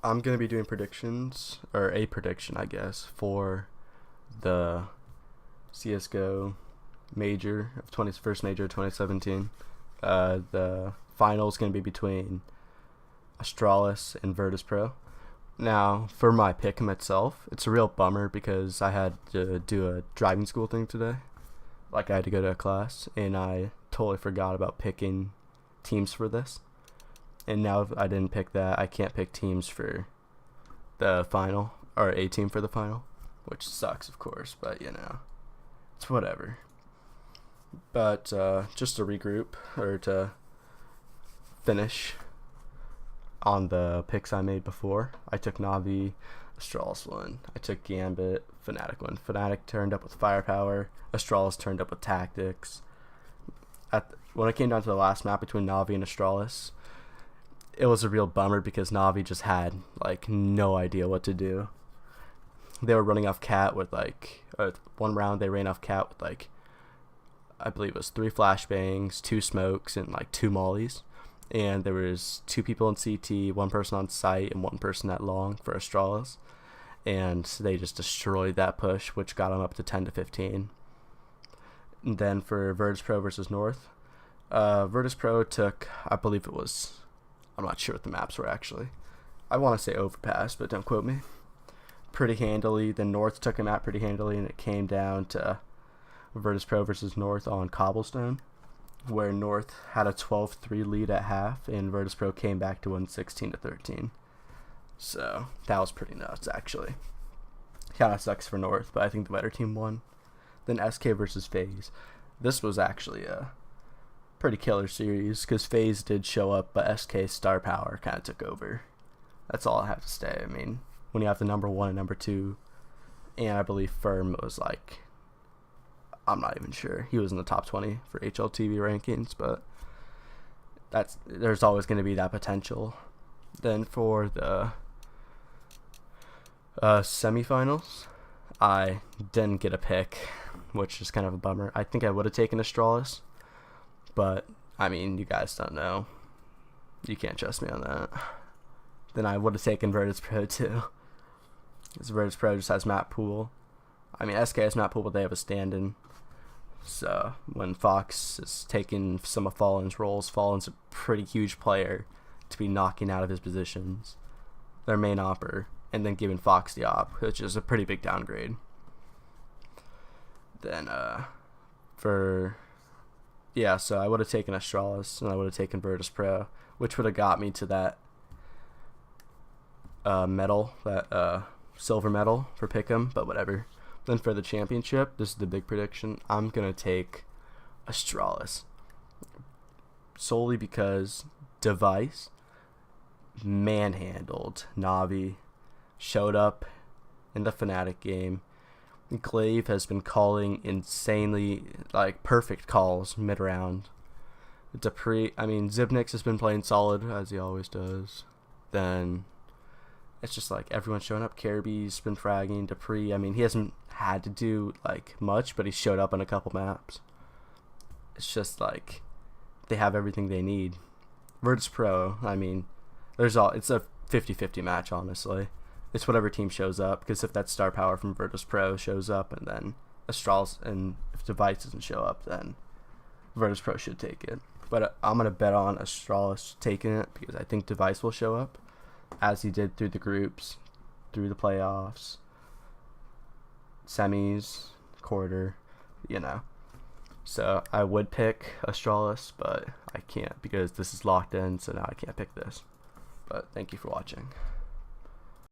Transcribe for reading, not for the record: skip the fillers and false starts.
I'm gonna be doing predictions, or a prediction, I guess, for the CSGO major of first major of 2017. The finals gonna be between Astralis and Virtus Pro. Now, for my pick'em itself, it's a real bummer because I had to do a driving school thing today. Like, I had to go to a class, and I totally forgot about picking teams for this. And now if I didn't pick that, I can't pick teams for the final, or a team for the final, which sucks, of course, but it's whatever. But just to regroup, or to finish on the picks I made before, I took Navi, Astralis won. I took Gambit, Fnatic won. Fnatic turned up with firepower, Astralis turned up with tactics. When it came down to the last map between Navi and Astralis, it was a real bummer because Navi just had no idea what to do. They were running off cat with one round they ran off cat with I believe it was 3 flashbangs, 2 smokes, and 2 mollies. And there was 2 people in CT, 1 person on site, and 1 person at long for Astralis. And they just destroyed that push, which got them up to 10-15. And then for Virtus Pro versus North, Virtus Pro took, I believe it was, I'm not sure what the maps were actually. I want to say Overpass, but don't quote me. Pretty handily. Then North took a map pretty handily, and it came down to Virtus Pro versus North on Cobblestone, where North had a 12-3 lead at half, and Virtus Pro came back to win 16-13. So that was pretty nuts, actually. Kind of sucks for North, but I think the better team won. Then SK versus FaZe. This was actually a pretty killer series because FaZe did show up, but SK's star power kind of took over. That's all I have to say. I mean, when you have the number 1 and number 2, and I believe Firm was I'm not even sure. He was in the top 20 for HLTV rankings, but there's always going to be that potential. Then for the semifinals, I didn't get a pick, which is kind of a bummer. I think I would have taken Astralis, but I mean, you guys don't know. You can't trust me on that. Then I would have taken Virtus Pro too, because Virtus Pro just has map pool. I mean, SK has map pool, but they have a stand-in. So when Fox is taking some of Fallen's roles, Fallen's a pretty huge player to be knocking out of his positions, their main opper, and then giving Fox the op, which is a pretty big downgrade. Then so I would have taken Astralis, and I would have taken Virtus Pro, which would have got me to that medal, that silver medal for Pick'em, but whatever. Then for the championship, this is the big prediction. I'm going to take Astralis. Solely because Device manhandled Navi, showed up in the Fnatic game. Glaive has been calling insanely, perfect calls mid-round. Zibnix has been playing solid, as he always does. Then it's just everyone's showing up. Carby's been fragging. Dupree, he hasn't had to do much, but he showed up on a couple maps. It's just they have everything they need. Virtus Pro, it's a 50-50 match, honestly. It's whatever team shows up, because if that star power from Virtus Pro shows up, and then Astralis, and if Device doesn't show up, then Virtus Pro should take it. But I'm going to bet on Astralis taking it, because I think Device will show up, as he did through the groups, through the playoffs, semis, quarter, So I would pick Astralis, but I can't because this is locked in, so now I can't pick this. But thank you for watching.